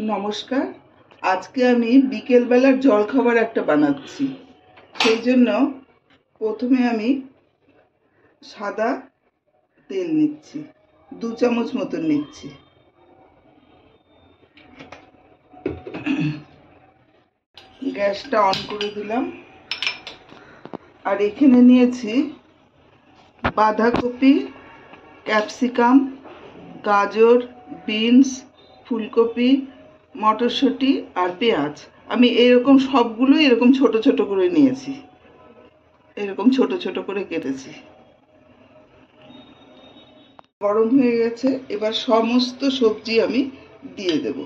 নমস্কার। আজকে আমি বিকেলবেলার জলখাবার একটা বানাচ্ছি। সেই জন্য প্রথমে আমি সাদা তেল নিচ্ছি, 2 চামচ মতন নিচ্ছি। গ্যাসটা অন করে দিলাম। আর এখানে নিয়েছি বাঁধাকপি, ক্যাপসিকাম, গাজর, বিনস, ফুলকপি, মটরশুঁটি আর পেঁয়াজ। আমি এরকম সবগুলোই এরকম ছোট ছোট করে নিয়েছি, এরকম ছোট ছোট করে কেটেছি। গরম হয়ে গেছে, এবার সমস্ত সবজি আমি দিয়ে দেব।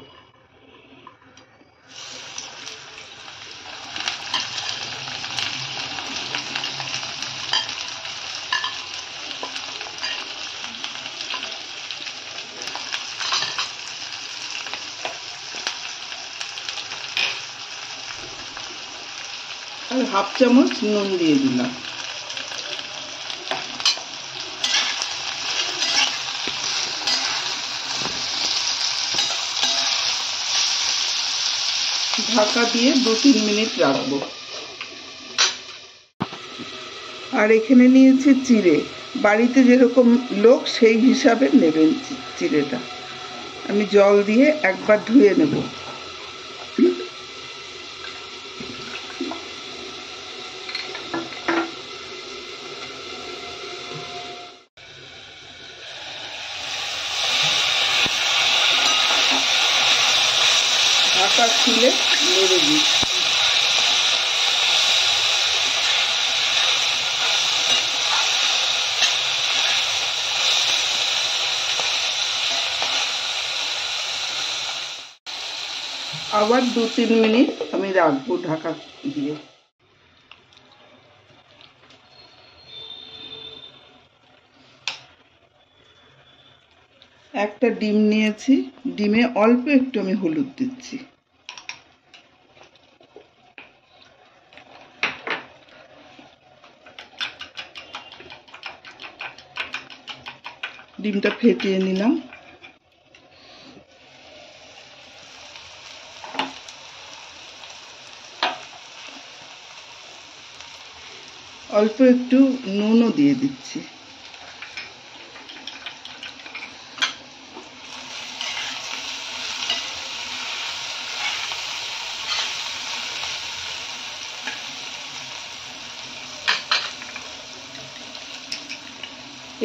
আর 1/2 চামচ নুন দিয়ে দিলাম। ঢাকা দিয়ে 2-3 মিনিট রাখবো। আর এখানে নিয়েছি চিড়ে। বাড়িতে যেরকম লোক সেই হিসাবে নেবেন চিড়েটা। আমি জল দিয়ে একবার ধুয়ে নেব। ঢাকা খুলে নেড়ে দিই। আবার 2-3 মিনিট আমি রাখবো ঢাকা দিয়ে। একটা ডিম নিয়েছি, ডিমে অল্প একটু আমি হলুদ দিচ্ছি। ডিমটা ফেটিয়ে নিলাম। অল্প একটু নুনও দিয়ে দিচ্ছি।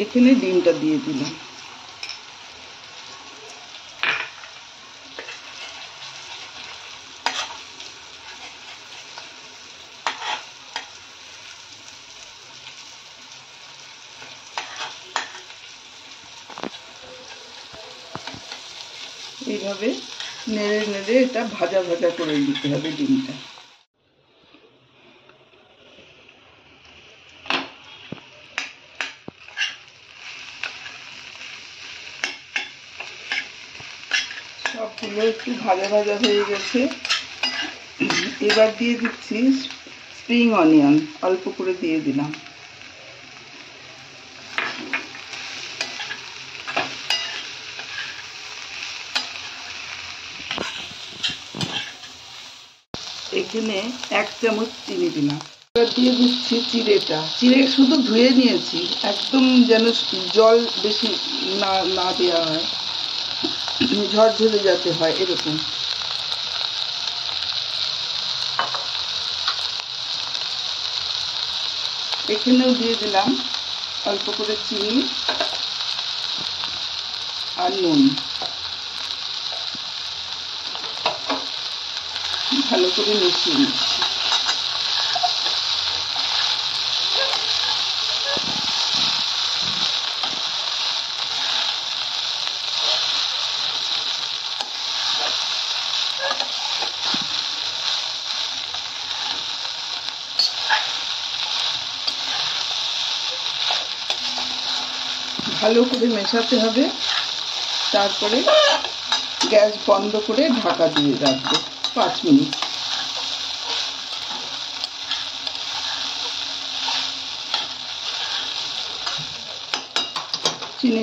এখানে ডিমটা দিয়ে দিলাম। এইভাবে নেড়ে নেড়ে এটা ভাজা ভাজা করে দিতে হবে ডিমটা। সবগুলো একটু ভাজা ভাজা হয়ে গেছে। এবার দিয়ে দিচ্ছি স্প্রিং অনিয়ন, অল্প করে দিয়ে দিলাম। এখানে 1 চামচ চিনি দিলাম। এবার দিয়ে দিচ্ছি চিড়েটা। চিড়ে শুধু ধুয়ে নিয়েছি, একদম যেন জল বেশি না দেওয়া হয়, ঝরঝরে যাতে হয় এরকম। এখানেও দিয়ে দিলাম অল্প করে চিনি আর নুন। ভালো করে মিশিয়ে নিচ্ছি। ভালো করে মেশাতে হবে। তারপরে গ্যাস বন্ধ করে ঢাকা দিয়ে রাখবো 5 মিনিট।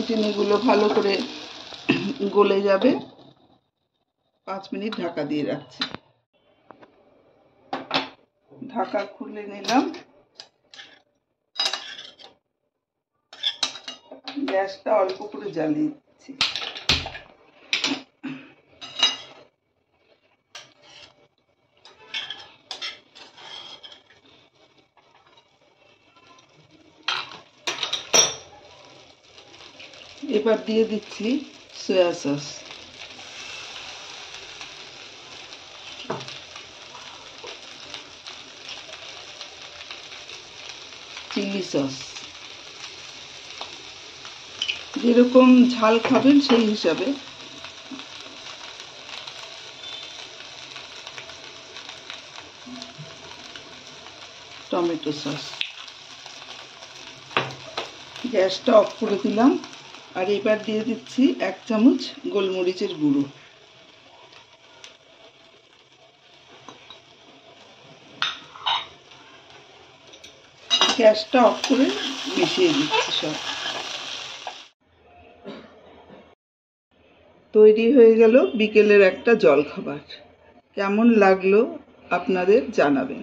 চিনিগুলো ভালো করে গলে যাবে। 5 মিনিট ঢাকা দিয়ে রাখছি। ঢাকা খুলে নিলাম। গ্যাসটা অল্প করে জ্বালিয়ে দিচ্ছি। এবার দিয়ে দিচ্ছি সয়া সস। Chilli sauce. যেরকম ঝাল খাবেন সেই হিসাবে। Tomato sauce. গ্যাসটা অফ করে দিলাম। আর এবার দিয়ে দিচ্ছি 1 চামচ গোলমরিচের গুঁড়ো। গ্যাসটা অফ করে মিশিয়ে দিচ্ছি সব। তৈরি হয়ে গেল বিকেলের একটা জলখাবার। কেমন লাগলো আপনাদের জানাবেন।